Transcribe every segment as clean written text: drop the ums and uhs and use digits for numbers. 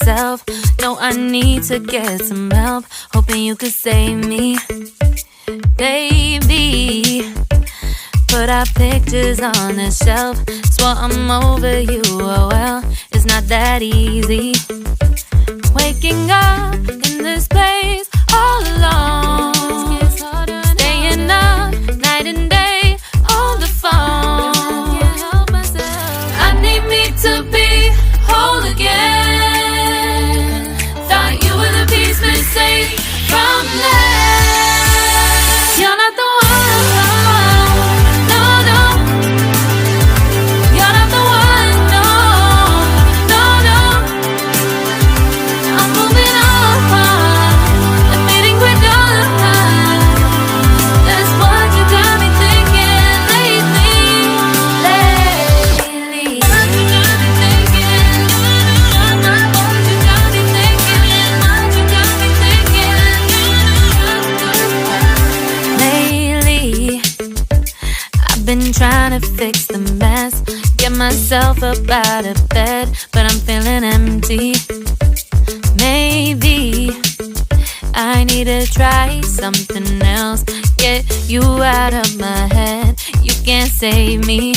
myself. No, I need to get some help. Hoping you could save me, baby. Put our pictures on the shelf. Swore I'm over you, oh well, it's not that easy. Waking up in this place all alone, staying up night and day on the phone. I need me to be whole again. Thought you were the piece missing from that. You're not the one. Been trying to fix the mess, get myself up out of bed, but I'm feeling empty. Maybe I need to try something else. Get you out of my head, you can't save me.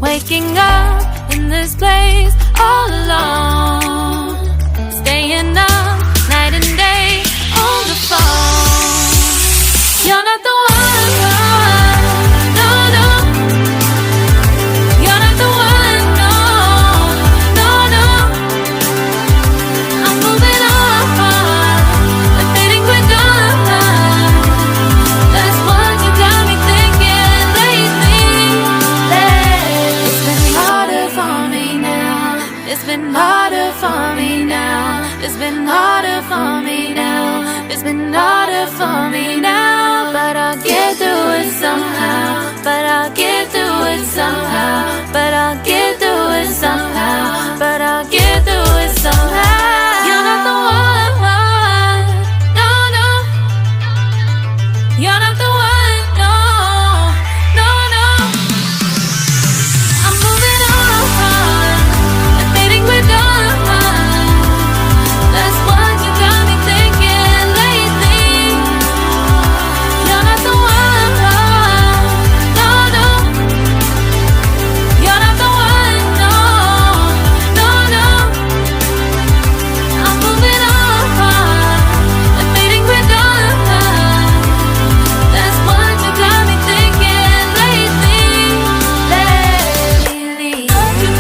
Waking up in this place all alone, staying up night and day on the phone. You're not the one. It's been harder for me now. It's been harder for me now. It's been harder for me now. But I'll get through it somehow. But I'll get through it somehow. But I'll get through it somehow. But